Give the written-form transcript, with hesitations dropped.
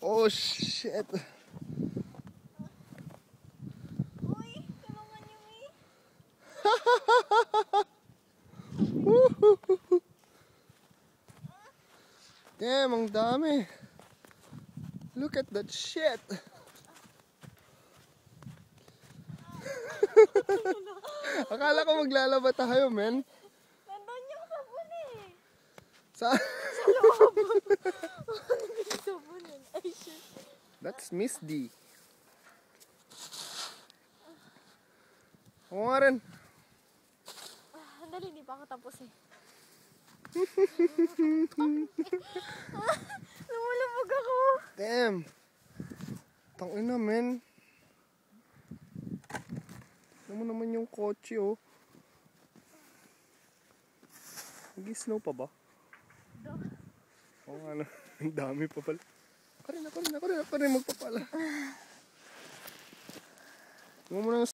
Oh shit. Uy, tulungan niyo eh. Damn, ang dami. Look at that shit. Akala ko maglalaba tayo, men. Nandun yung sabon eh. Sa Sa loob. Ano yung sabon yun? Ay, shit. That's Miss D. Oo nga rin. Andali, hindi pa ako tapos eh. Lumulubog ako. Damn. Tangina, men. Tignan mo naman yung kotse, oh. Nag-snow pa ba? Oo nga na. Ang dami pa pala. Ako rin magpapala. Tignan mo na yung